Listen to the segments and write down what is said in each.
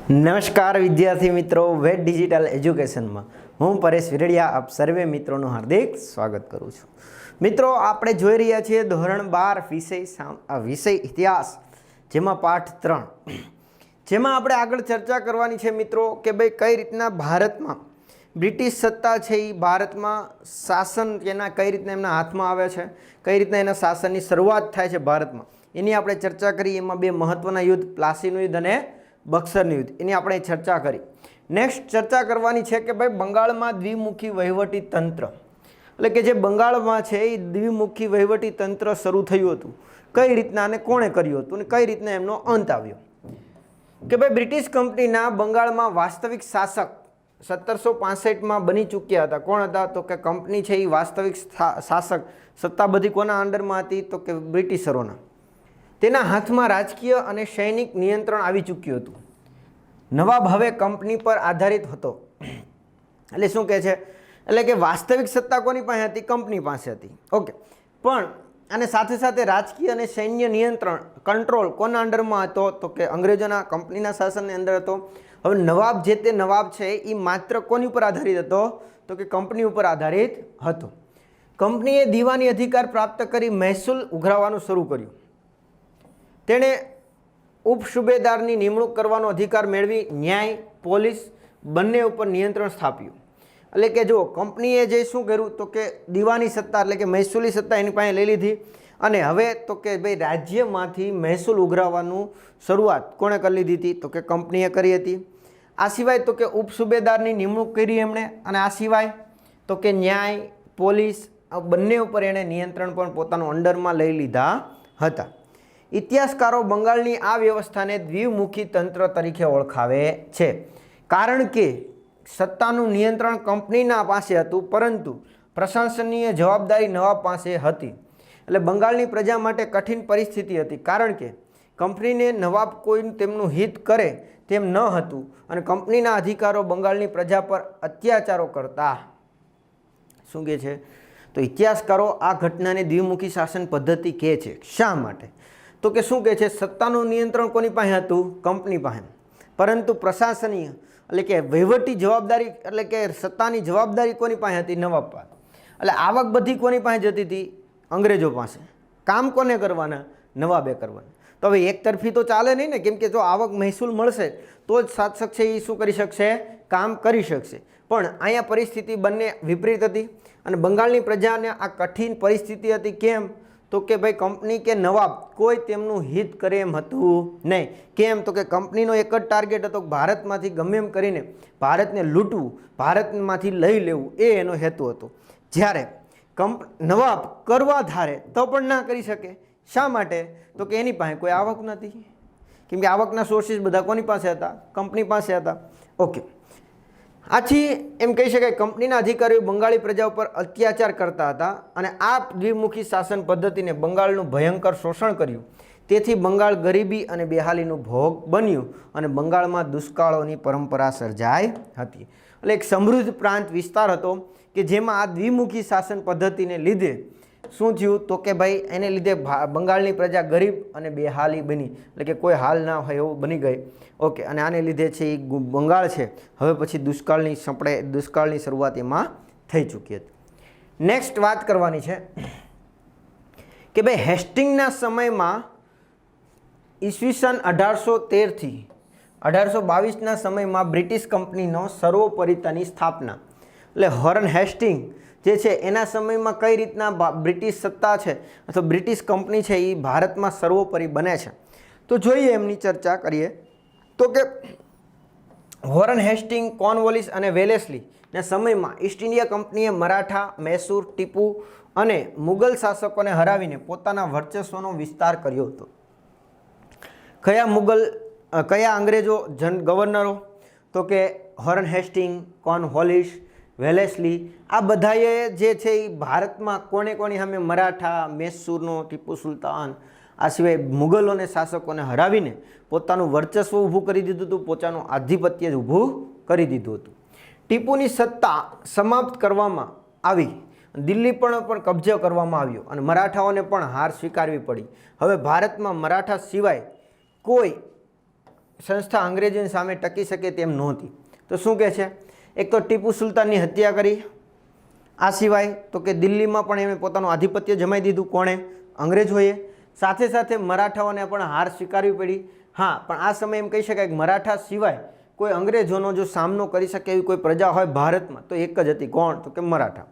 નમસ્કાર વિદ્યાર્થી મિત્રો, વેટ ડિજિટલ એજ્યુકેશનમાં હું પરેશ વિરડિયા આપ સર્વે મિત્રોનું હાર્દિક સ્વાગત કરું છું। મિત્રો, આપણે જોઈ રહ્યા છીએ ધોરણ 12 વિષય ઇતિહાસ, જેમાં પાઠ 3, જેમાં આપણે આગળ ચર્ચા કરવાની છે મિત્રો કે ભાઈ કઈ રીતના ભારતમાં બ્રિટિશ સત્તા છે એ ભારતમાં શાસન એના કઈ રીતના એમના હાથમાં આવે છે, કઈ રીતના એના શાસનની શરૂઆત થાય છે ભારતમાં, એની આપણે ચર્ચા કરી। એમાં બે મહત્વના યુદ્ધ, પ્લાસીનું યુદ્ધ અને બક્સરનું યુદ્ધ, એની આપણે ચર્ચા કરી। નેક્સ્ટ ચર્ચા કરવાની છે કે ભાઈ બંગાળમાં દ્વિમુખી વહીવટી તંત્ર, એટલે કે જે બંગાળમાં છે એ દ્વિમુખી વહીવટી તંત્ર શરૂ થયું હતું, કઈ રીતના અને કોણે કર્યું હતું અને કઈ રીતના એમનો અંત આવ્યો। કે ભાઈ બ્રિટિશ કંપનીના બંગાળમાં વાસ્તવિક શાસક 1765માં બની ચૂક્યા હતા। કોણ હતા? તો કે કંપની છે એ વાસ્તવિક શાસક સત્તા બધી કોના અંડરમાં હતી? તો કે બ્રિટિશરોના। તેના હાથમાં રાજકીય અને સૈનિક નિયંત્રણ આવી ચૂક્યું હતું। નવાબ હવે કંપની પર આધારિત હતો। એટલે શું કહે છે? એટલે કે વાસ્તવિક સત્તા કોની પાસે હતી? કંપની પાસે હતી। ઓકે, પણ અને સાથે સાથે રાજકીય અને સૈન્ય નિયંત્રણ, કંટ્રોલ કોના અંડરમાં હતો? તો કે અંગ્રેજોના કંપનીના શાસનની અંદર હતો। હવે નવાબ, જે તે નવાબ છે એ માત્ર કોની ઉપર આધારિત હતો? તો કે કંપની ઉપર આધારિત હતો। કંપનીએ દીવાની અધિકાર પ્રાપ્ત કરી મહેસૂલ ઉઘરાવવાનું શરૂ કર્યું। તેણે ઉપસુબેદારની નિમણૂક કરવાનો અધિકાર મેળવી ન્યાય, પોલીસ બંને ઉપર નિયંત્રણ સ્થાપ્યું। એટલે કે જો કંપનીએ જે શું કર્યું તો કે દીવાની સત્તા એટલે કે મહેસૂલી સત્તા એની પાસે લઈ લીધી, અને હવે તો કે ભાઈ રાજ્યમાંથી મહેસૂલ ઉઘરાવવાનું શરૂઆત કોણે કરી લીધી હતી? તો કે કંપનીએ કરી હતી। આ સિવાય તો કે ઉપસુબેદારની નિમણૂક કરી એમણે, અને આ સિવાય તો કે ન્યાય, પોલીસ બંને ઉપર એણે નિયંત્રણ પણ પોતાનું અંડરમાં લઈ લીધા હતા। ઇતિહાસકારો બંગાળની આ વ્યવસ્થાને દ્વિમુખી તંત્ર તરીકે ઓળખાવે છે, કારણ કે સત્તાનું નિયંત્રણ કંપનીના પાસે હતું, પરંતુ પ્રશાસનીય જવાબદારી નવાબ પાસે હતી। એટલે બંગાળની પ્રજા માટે કઠિન પરિસ્થિતિ હતી, કારણ કે કંપનીને નવાબ કોઈ તેમનું હિત કરે તેમ ન હતું, અને કંપનીના અધિકારો બંગાળની પ્રજા પર અત્યાચારો કરતા। શું કહે છે? તો ઇતિહાસકારો આ ઘટનાને દ્વિમુખી શાસન પદ્ધતિ કહે છે। શા માટે? તો કે શું કહે છે? સત્તાનું નિયંત્રણ કોની પાસે હતું? કંપની પાસે, પરંતુ પ્રશાસનીય એટલે કે વહીવટી જવાબદારી એટલે કે સત્તાની જવાબદારી કોની પાસે હતી? નવાબ પાસે। એટલે આવક બધી કોની પાસે જતી હતી? અંગ્રેજો પાસે। કામ કોને કરવાના? નવાબે કરવાના। તો હવે એક તરફી તો ચાલે નહીં ને, કેમ કે જો આવક મહેસૂલ મળશે તો જ શાસક છે એ શું કરી શકશે? કામ કરી શકશે। પણ અહીંયા પરિસ્થિતિ બંને વિપરીત હતી, અને બંગાળની પ્રજાને આ કઠિન પરિસ્થિતિ હતી। કેમ? તો કે ભાઈ કંપની કે નવાબ કોઈ તેમનું હિત કરે એમ હતું નહીં। કેમ? તો કે કંપનીનો એક જ ટાર્ગેટ હતો, ભારતમાંથી ગમે એમ કરીને ભારતને લૂંટવું, ભારતમાંથી લઈ લેવું, એ એનો હેતુ હતો। જ્યારે નવાબ કરવા ધારે તો પણ ના કરી શકે। શા માટે? તો કે એની પાસે કોઈ આવક નથી, કેમ કે આવકના સોર્સિસ બધા કોની પાસે હતા? કંપની પાસે હતા। ઓકે, આથી એમ કહી શકાય કંપનીના અધિકારીઓ બંગાળી પ્રજા ઉપર અત્યાચાર કરતા હતા, અને આ દ્વિમુખી શાસન પદ્ધતિને બંગાળનું ભયંકર શોષણ કર્યું। તેથી બંગાળ ગરીબી અને બેહાલીનું ભોગ બન્યું, અને બંગાળમાં દુષ્કાળોની પરંપરા સર્જાઈ હતી। એટલે એક સમૃદ્ધ પ્રાંત વિસ્તાર હતો કે જેમાં આ દ્વિમુખી શાસન પદ્ધતિને લીધે શું થયું? તો કે ભાઈ એને લીધે બંગાળની પ્રજા ગરીબ અને બેહાલી બની, એટલે કે કોઈ હાલ ના હોય એવું બની ગઈ। ઓકે, અને આને લીધે છે એ બંગાળ છે હવે પછી દુષ્કાળની શરૂઆત એમાં થઈ ચૂકી હતી। નેક્સ્ટ વાત કરવાની છે કે ભાઈ હેસ્ટિંગના સમયમાં ઈસવીસન 1813થી 1822ના સમયમાં બ્રિટિશ કંપનીનો સર્વોપરિતાની સ્થાપના, એટલે હોર્ન હેસ્ટિંગ જે છે એના સમયમાં કઈ રીતના બ્રિટિશ સત્તા છે અથવા બ્રિટિશ કંપની છે એ ભારતમાં સર્વોપરી બને છે, તો જોઈએ એમની ચર્ચા કરીએ। તો કે વોરન હેસ્ટિંગ, કોર્નવોલિસ અને વેલેસ્લીના સમયમાં ઈસ્ટ ઇન્ડિયા કંપનીએ મરાઠા, મૈસૂર, ટીપુ અને મુગલ શાસકોને હરાવીને પોતાના વર્ચસ્વનો વિસ્તાર કર્યો હતો। કયા અંગ્રેજો ગવર્નરો? તો કે હોર્ન હેસ્ટિંગ, કોર્નવોલિસ, વેલેસ્લી, આ બધાએ જે છે એ ભારતમાં કોની સામે? મરાઠા, મૈસૂરનો ટીપુ સુલતાન, આ સિવાય મુગલોને શાસકોને હરાવીને પોતાનું વર્ચસ્વ ઊભું કરી દીધું હતું, પોતાનું આધિપત્ય ઊભું કરી દીધું હતું। ટીપુની સત્તા સમાપ્ત કરવામાં આવી, દિલ્હી પણ કબજો કરવામાં આવ્યો, અને મરાઠાઓને પણ હાર સ્વીકારવી પડી। હવે ભારતમાં મરાઠા સિવાય કોઈ સંસ્થા અંગ્રેજોની સામે ટકી શકે તેમ નહોતી. તો શું કહે છે? એક તો ટીપુ સુલતાનની હત્યા કરી, આ સિવાય તો કે દિલ્હીમાં પણ એમણે પોતાનું આધિપત્ય જમાઈ દીધું. કોણે? અંગ્રેજોએ. સાથે સાથે મરાઠાઓને પણ હાર સ્વીકારવી પડી. હા, પણ આ સમયે એમ કહી શકાય કે મરાઠા સિવાય કોઈ અંગ્રેજોનો જો સામનો કરી શકે એવી કોઈ પ્રજા હોય ભારતમાં તો એક જ હતી. કોણ? તો કે મરાઠા.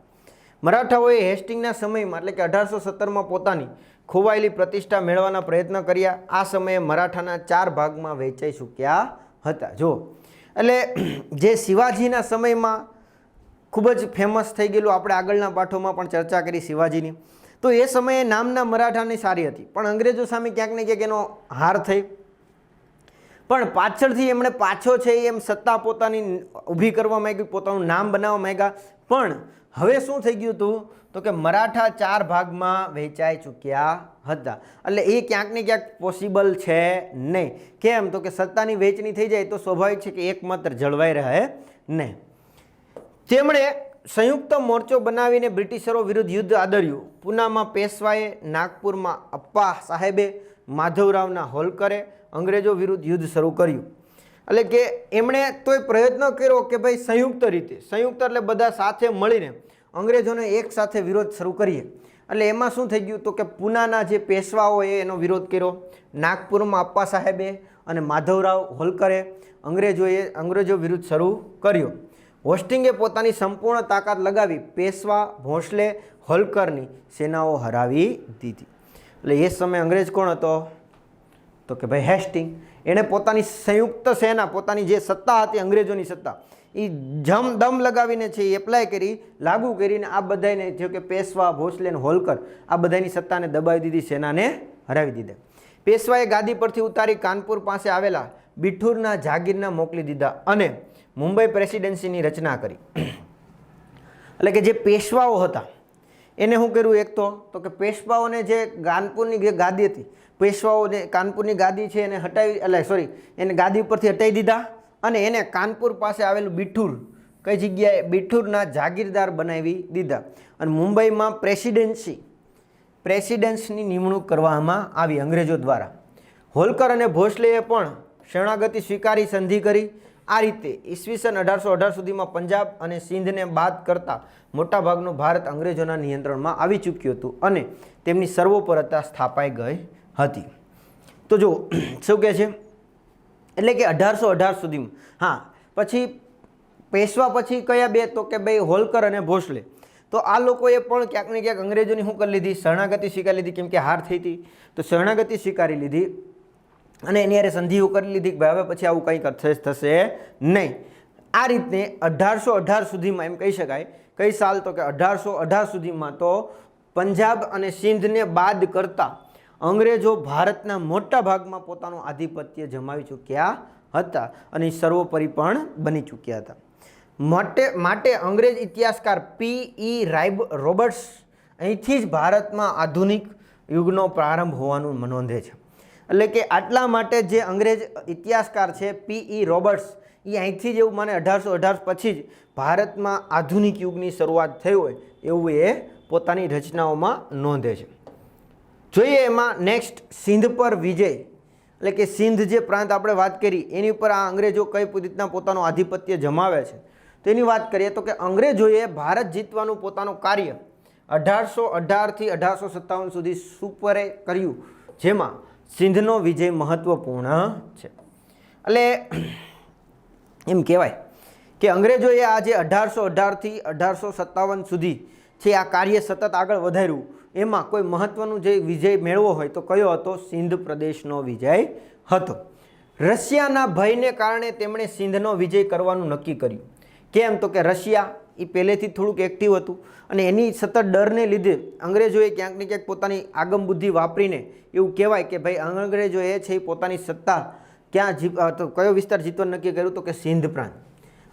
મરાઠાઓએ હેસ્ટિંગના સમયમાં એટલે કે 1817માં પોતાની ખોવાયેલી પ્રતિષ્ઠા મેળવવાના પ્રયત્ન કર્યા. આ સમયે મરાઠાના 4 ભાગમાં વહેંચાઈ ચૂક્યા હતા. જો એટલે જે શિવાજીના સમયમાં ખૂબ જ ફેમસ થઈ ગયેલું, આપણે આગળના પાઠોમાં પણ ચર્ચા કરી શિવાજીની, તો એ સમયે નામના મરાઠાની સારી હતી, પણ અંગ્રેજો સામે ક્યાંક ને ક્યાંક એનો હાર થઈ. પણ પાછળથી એમણે પાછો છે એમ સત્તા પોતાની ઊભી કરવા માંગી, પોતાનું નામ બનાવવા માંગ્યા. પણ હવે શું થઈ ગયું હતું તો કે મરાઠા 4 ભાગમાં વહેંચાઈ ચૂક્યા હતા. એટલે એ ક્યાંક ને ક્યાંક પોસિબલ છે નહીં. કેમ? તો કે સત્તાની વહેંચણી થઈ જાય તો સ્વાભાવિક છે કે એકમાત્ર જળવાઈ રહે નહીં. તેમણે સંયુક્ત મોરચો બનાવીને બ્રિટિશરો વિરુદ્ધ યુદ્ધ આદર્યું. પૂનામાં પેશવાએ, નાગપુરમાં અપ્પા સાહેબે, માધવરાવના હોલકરે અંગ્રેજો વિરુદ્ધ યુદ્ધ શરૂ કર્યું. એટલે કે એમણે તોય પ્રયત્ન કર્યો કે ભાઈ સંયુક્ત રીતે, સંયુક્ત એટલે બધા સાથે મળીને અંગ્રેજોને એક સાથે વિરોધ શરૂ કરીએ. એટલે એમાં શું થઈ ગયું તો કે પૂનાના જે પેશવાઓએ એનો વિરોધ કર્યો, નાગપુરમાં અપ્પા સાહેબે અને માધવરાવ હોલકરે અંગ્રેજો વિરુદ્ધ શરૂ કર્યો. હોસ્ટિંગે પોતાની સંપૂર્ણ તાકાત લગાવી પેશવા, ભોંસલે, હોલકરની સેનાઓ હરાવી દીધી. એટલે એ સમયે અંગ્રેજ કોણ હતો તો કે ભાઈ હેસ્ટિંગ. એણે પોતાની સંયુક્ત સેના, પોતાની જે સત્તા હતી અંગ્રેજોની સત્તા, એ દમ લગાવીને છે એ એપ્લાય કરી, લાગુ કરીને આ બધાને જો કે પેશવા, ભોંસલે અને હોલકર આ બધાની સત્તાને દબાવી દીધી, સેનાને હરાવી દીધા. પેશવાએ ગાદી પરથી ઉતારી કાનપુર પાસે આવેલા બિઠુરના જાગીરના મોકલી દીધા અને મુંબઈ પ્રેસિડેન્સીની રચના કરી. એટલે કે જે પેશવાઓ હતા એને શું કર્યું? એક તો કે પેશવાઓને જે કાનપુરની જે ગાદી હતી, પેશવાઓને કાનપુરની ગાદી છે એને હટાવી, એને ગાદી ઉપરથી હટાવી દીધા અને એને કાનપુર પાસે આવેલું બિઠુર, કઈ જગ્યાએ? બિઠુરના જાગીરદાર બનાવી દીધા. અને મુંબઈમાં પ્રેસિડેન્સની નિમણૂક કરવામાં આવી અંગ્રેજો દ્વારા. હોલકર અને ભોંસલેએ પણ શરણાગતિ સ્વીકારી સંધિ કરી. આ રીતે ઈસવીસન 1818 સુધીમાં પંજાબ અને સિંધને બાદ કરતાં મોટાભાગનું ભારત અંગ્રેજોના નિયંત્રણમાં આવી ચૂક્યું હતું અને તેમની સર્વોપરતા સ્થાપાઈ ગઈ હતી. તો જો શું કહે છે? એટલે કે 1818 સુધીમાં. હા, પછી પેશવા પછી કયા બે? તો કે ભાઈ હોલકર અને ભોંસલે. તો આ લોકોએ પણ ક્યાંક ને ક્યાંક અંગ્રેજોની શું કરી લીધી? શરણાગતિ સ્વીકારી લીધી. કેમ કે હાર થઈ હતી તો શરણાગતિ સ્વીકારી લીધી અને એની હારે સંધિઓ કરી લીધી કે ભાઈ હવે પછી આવું કંઈ થશે નહીં. આ રીતે 1818 સુધીમાં એમ કહી શકાય, કઈ સાલ? તો કે 1818 સુધીમાં તો પંજાબ અને સિંધને બાદ કરતાં અંગ્રેજો ભારતના મોટા ભાગમાં પોતાનું આધિપત્ય જમાવી ચૂક્યા હતા અને સર્વોપરી પણ બની ચૂક્યા હતા. માટે અંગ્રેજ ઇતિહાસકાર P.E. રોબર્ટ્સ અહીંથી જ ભારતમાં આધુનિક યુગનો પ્રારંભ હોવાનું નોંધે છે. એટલે કે આટલા માટે જે અંગ્રેજ ઇતિહાસકાર છે P.E. રોબર્ટ્સ, એ અહીંથી જ એવું માને 1818 પછી જ ભારતમાં આધુનિક યુગની શરૂઆત થઈ હોય એવું એ પોતાની રચનાઓમાં નોંધે છે. જોઈએ એમાં નેક્સ્ટ સિંધ પર વિજય. એટલે કે સિંધ જે પ્રાંત આપણે વાત કરી એની ઉપર આ અંગ્રેજો કઈ રીતના પોતાનું આધિપત્ય જમાવે છે તો એની વાત કરીએ તો કે અંગ્રેજોએ ભારત જીતવાનું પોતાનું કાર્ય 1818 થી 1857 સુધી સુપરે કર્યું, જેમાં સિંધનો વિજય મહત્વપૂર્ણ છે. એટલે એમ કહેવાય કે અંગ્રેજોએ આ જે 1818 થી 1857 સુધી છે આ કાર્ય સતત આગળ વધાર્યું. એમાં કોઈ મહત્વનું જે વિજય મેળવો હોય તો કયો હતો? સિંધ પ્રદેશનો વિજય હતો. રશિયાના ભયને કારણે તેમણે સિંધનો વિજય કરવાનું નક્કી કર્યું. કેમ? તો કે રશિયા એ પહેલેથી થોડુંક એક્ટિવ હતું અને એની સતત ડરને લીધે અંગ્રેજોએ ક્યાંક ને ક્યાંક પોતાની આગમ બુદ્ધિ વાપરીને એવું કહેવાય કે ભાઈ અંગ્રેજોએ છે પોતાની સત્તા ક્યાં કયો વિસ્તાર જીતવાનું નક્કી કર્યું? તો કે સિંધ પ્રાંત.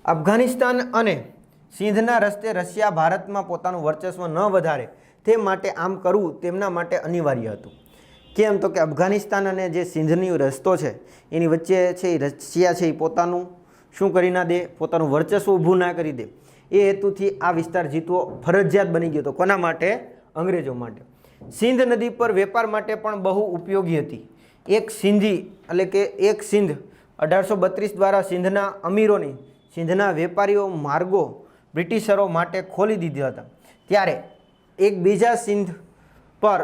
અફઘાનિસ્તાન અને સિંધના રસ્તે રશિયા ભારતમાં પોતાનું વર્ચસ્વ ન વધારે તે માટે આમ કરવું તેમના માટે અનિવાર્ય હતું. કેમ? તો કે અફઘાનિસ્તાન અને જે સિંધની રસ્તો છે એની વચ્ચે છે રશિયા છે એ પોતાનું શું કરી ના દે? પોતાનું વર્ચસ્વ ઊભું ના કરી દે. એ હેતુથી આ વિસ્તાર જીતવો ફરજિયાત બની ગયો હતો. કોના માટે? અંગ્રેજો માટે. સિંધ નદી પર વેપાર માટે પણ બહુ ઉપયોગી હતી. એક સિંધી એટલે કે એક સિંધ 1832 દ્વારા સિંધના અમીરોની સિંધના વેપારીઓ માર્ગો બ્રિટિશરો માટે ખોલી દીધા હતા, ત્યારે એક બીજા સિંધ પર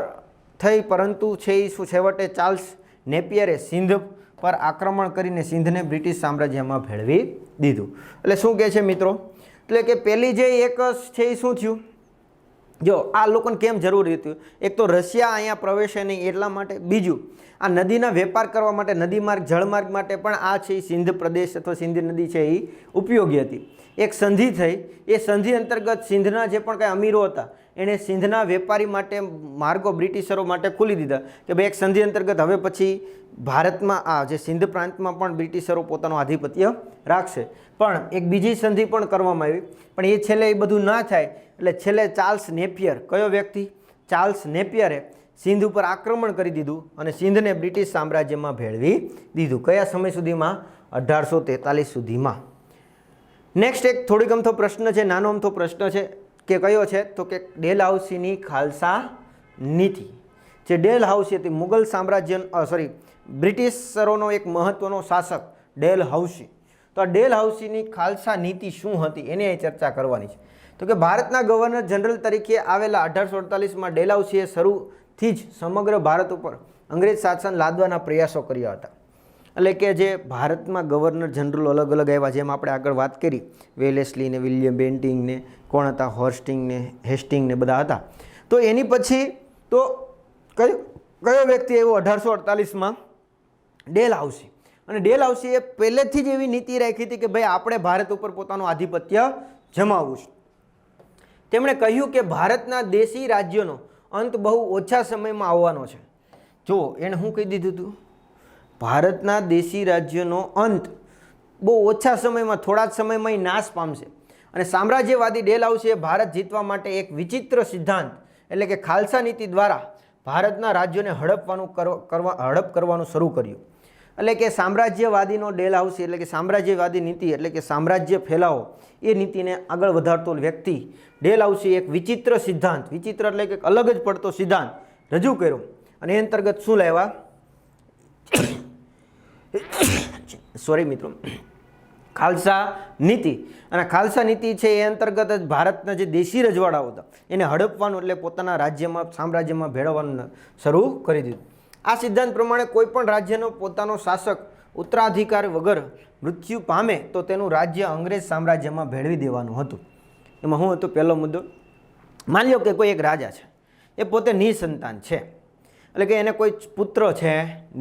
થઈ, પરંતુ છે એ શું છેવટે ચાર્લ્સ નેપિયરે સિંધ પર આક્રમણ કરીને સિંધને બ્રિટિશ સામ્રાજ્યમાં ભેળવી દીધું. એટલે શું કહે છે મિત્રો, એટલે કે પહેલી જે એક છે એ શું થયું, જો આ લોકોને કેમ જરૂરી હતું, એક તો રશિયા અહીંયા પ્રવેશે નહીં એટલા માટે, બીજું આ નદીના વેપાર કરવા માટે, નદી માર્ગ જળમાર્ગ માટે પણ આ છે એ સિંધ પ્રદેશ અથવા સિંધ નદી છે એ ઉપયોગી હતી. એક સંધિ થઈ, એ સંધિ અંતર્ગત સિંધના જે પણ કાંઈ અમીરો હતા એણે સિંધના વેપારી માટે માર્ગો બ્રિટિશરો માટે ખોલી દીધા કે ભાઈ એક સંધિ અંતર્ગત હવે પછી ભારતમાં આ જે સિંધ પ્રાંતમાં પણ બ્રિટિશરો પોતાનું આધિપત્ય રાખશે. પણ એક બીજી સંધિ પણ કરવામાં આવી, પણ એ છેલ્લે એ બધું ના થાય એટલે છેલ્લે ચાર્લ્સ નેપિયર, કયો વ્યક્તિ, ચાર્લ્સ નેપિયરે સિંધ ઉપર આક્રમણ કરી દીધું અને સિંધને બ્રિટિશ સામ્રાજ્યમાં ભેળવી દીધું. કયા સમય સુધીમાં? 1843 સુધીમાં. નેક્સ્ટ એક થોડીક અમથો પ્રશ્ન છે, નાનો અમથો પ્રશ્ન છે કે કયો છે, તો કે ડેલહાઉસીની ખાલસા નીતિ. જે ડેલહાઉસી હતી મુગલ સામ્રાજ્ય બ્રિટિશરોનો એક મહત્વનો શાસક ડેલહાઉસી. તો આ ડેલહાઉસીની ખાલસા નીતિ શું હતી એની અહીં ચર્ચા કરવાની છે. તો કે ભારતના ગવર્નર જનરલ તરીકે આવેલા 1848માં ડેલહાઉસીએ શરૂથી જ સમગ્ર ભારત ઉપર અંગ્રેજ શાસન લાદવાના પ્રયાસો કર્યા હતા. એટલે કે જે ભારતમાં ગવર્નર જનરલ અલગ અલગ આવ્યા, જેમ આપણે આગળ વાત કરી વેલેસ્લી ને વિલિયમ બેન્ટિંગ ને કોણ હતા, હોર્સ્ટિંગ ને હેસ્ટિંગ ને બધા હતા. તો એની પછી તો કયો વ્યક્તિ આવ્યો 1848માં? ડેલહાઉસી. અને ડેલહાઉસીએ પહેલેથી જ એવી નીતિ રાખી હતી કે ભાઈ આપણે ભારત ઉપર પોતાનું આધિપત્ય જમાવવું છે. તેમણે કહ્યું કે ભારતના દેશી રાજ્યોનો અંત બહુ ઓછા સમયમાં આવવાનો છે. જો એણે શું કહી દીધું હતું? ભારતના દેશી રાજ્યોનો અંત બહુ ઓછા સમયમાં, થોડા જ સમયમાં નાશ પામશે. અને સામ્રાજ્યવાદી ડેલહાઉસીએ ભારત જીતવા માટે એક વિચિત્ર સિદ્ધાંત એટલે કે ખાલસા નીતિ દ્વારા ભારતના રાજ્યોને હડપ કરવાનું શરૂ કર્યું. એટલે કે સામ્રાજ્યવાદીનો ડેલહાઉસી એટલે કે સામ્રાજ્યવાદી નીતિ એટલે કે સામ્રાજ્ય ફેલાવો એ નીતિને આગળ વધારતો વ્યક્તિ ડેલહાઉસી એક વિચિત્ર સિદ્ધાંત, વિચિત્ર એટલે કે અલગ જ પડતો સિદ્ધાંત રજૂ કર્યો. અને એ અંતર્ગત શું લાવ્યા? સોરી મિત્રો, ખાલસા નીતિ. અને ખાલસા નીતિ છે એ અંતર્ગત જ ભારતના જે દેશી રજવાડાઓ હતા એને હડપવાનું એટલે પોતાના રાજ્યમાં સામ્રાજ્યમાં ભેળવવાનું શરૂ કરી દીધું. આ સિદ્ધાંત પ્રમાણે કોઈ પણ રાજ્યનો પોતાનો શાસક ઉત્તરાધિકાર વગર મૃત્યુ પામે તો તેનું રાજ્ય અંગ્રેજ સામ્રાજ્યમાં ભેળવી દેવાનું હતું. એમાં શું હતો પહેલો મુદ્દો? માની લો કે કોઈ એક રાજા છે, એ પોતે નિસંતાન છે, એટલે કે એને કોઈ પુત્ર છે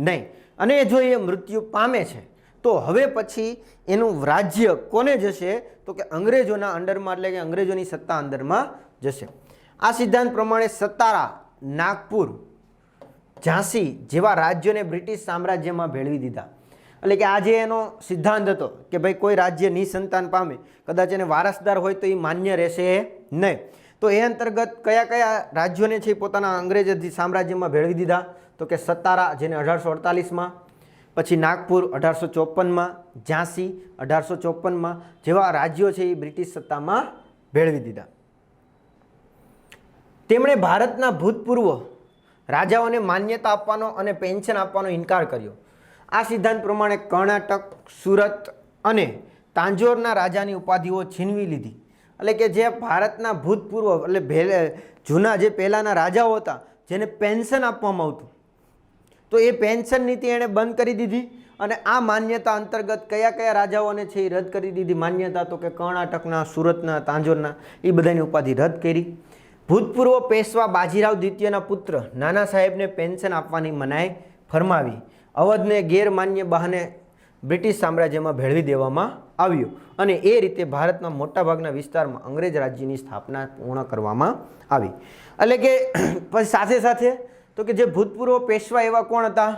નહીં, અને જો એ મૃત્યુ પામે છે તો હવે પછી એનું રાજ્ય કોને જશે? તો કે અંગ્રેજોના અંડરમાં, એટલે કે અંગ્રેજોની સત્તા અંદરમાં જશે. આ સિદ્ધાંત પ્રમાણે સતારા, નાગપુર, ઝાંસી જેવા રાજ્યોને બ્રિટિશ સામ્રાજ્યમાં ભેળવી દીધા. એટલે કે આ જે એનો સિદ્ધાંત હતો કે ભાઈ કોઈ રાજ્ય નિસંતાન પામે, કદાચ એને વારસદાર હોય તો એ માન્ય રહેશે નહીં. તો એ અંતર્ગત કયા કયા રાજ્યોને છે પોતાના અંગ્રેજ સામ્રાજ્યમાં ભેળવી દીધા? તો કે સતારા જેને 1848માં, પછી નાગપુર 1854માં, ઝાંસી 1854માં જેવા રાજ્યો છે એ બ્રિટિશ સત્તામાં ભેળવી દીધા. તેમણે ભારતના ભૂતપૂર્વ રાજાઓને માન્યતા આપવાનો અને પેન્શન આપવાનો ઇનકાર કર્યો. આ સિદ્ધાંત પ્રમાણે કર્ણાટક, સુરત અને તાંજોરના રાજાની ઉપાધિઓ છીનવી લીધી. એટલે કે જે ભારતના ભૂતપૂર્વ એટલે જૂના જે પહેલાંના રાજાઓ હતા જેને પેન્શન આપવામાં આવતું, તો એ પેન્શન નીતિ એણે બંધ કરી દીધી. અને આ માન્યતા અંતર્ગત કયા કયા રાજાઓને છે એ રદ કરી દીધી માન્યતા? તો કે કર્ણાટકના, સુરતના, તાંજોરના એ બધાની ઉપાધિ રદ કરી. ભૂતપૂર્વ પેશવા બાજીરાવ દ્વિતીયના પુત્ર નાના સાહેબને પેન્શન આપવાની મનાઈ ફરમાવી. અવધને ગેરમાન્ય બહાને બ્રિટિશ સામ્રાજ્યમાં ભેળવી દેવામાં આવ્યું અને એ રીતે ભારતના મોટાભાગના વિસ્તારમાં અંગ્રેજ રાજ્યની સ્થાપના પૂર્ણ કરવામાં આવી. એટલે કે પછી સાથે સાથે તો કે જે ભૂતપૂર્વ પેશવા એવા કોણ હતા?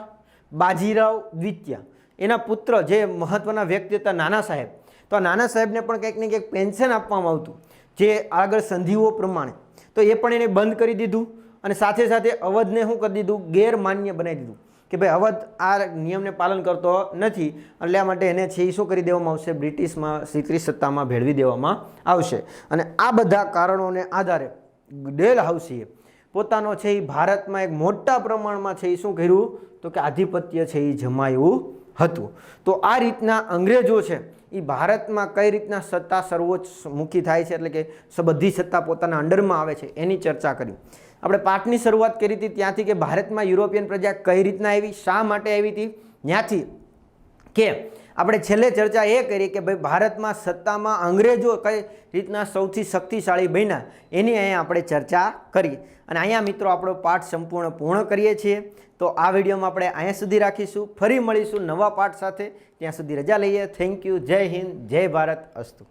બાજીરાવ દ્વિતીય, એના પુત્ર જે મહત્વના વ્યક્તિ હતા નાના સાહેબ. તો આ નાના સાહેબને પણ કંઈક ને કંઈક પેન્શન આપવામાં આવતું જે આગળ સંધિઓ પ્રમાણે, તો એ પણ એને બંધ કરી દીધું. અને સાથે સાથે અવધને શું કરી દીધું? ગેરમાન્ય બનાવી દીધું કે ભાઈ અવધ આ નિયમને પાલન કરતો નથી, એટલે આ માટે એને છે એ શું કરી દેવામાં આવશે? બ્રિટિશમાં બ્રિટિશ સત્તામાં ભેળવી દેવામાં આવશે. અને આ બધા કારણોને આધારે ડેલહાઉસીએ પોતાનો છે એ ભારતમાં એક મોટા પ્રમાણમાં છે એ શું કર્યું? તો કે આધિપત્ય છે એ જમાયું હતું। તો આ રીતના અંગ્રેજો છે એ ભારતમાં કઈ રીતના સત્તા સર્વોચ્ચમુખી થાય છે, એટલે કે બધી સત્તા પોતાના અંડરમાં આવે છે, એની ચર્ચા કરી। આપણે પાઠની શરૂઆત કરી હતી ત્યાંથી કે ભારતમાં યુરોપિયન પ્રજા કઈ રીતના આવી, શા માટે આવી હતી, ત્યાંથી કે આપણે છેલ્લે ચર્ચા એ કરી કે ભાઈ ભારતમાં સત્તામાં અંગ્રેજો કઈ રીતના સૌથી શક્તિશાળી બન્યા, એની અહીંયા આપણે ચર્ચા કરી। અને અહીંયા મિત્રો આપણો પાઠ સંપૂર્ણ પૂર્ણ કરીએ છીએ। તો આ વિડીયોમાં આપણે અહીંયા સુધી રાખીશું, ફરી મળીશું નવા પાઠ સાથે, ત્યાં સુધી રજા લઈએ। થેન્ક યુ, જય હિન્દ, જય ભારત, અસ્તુ।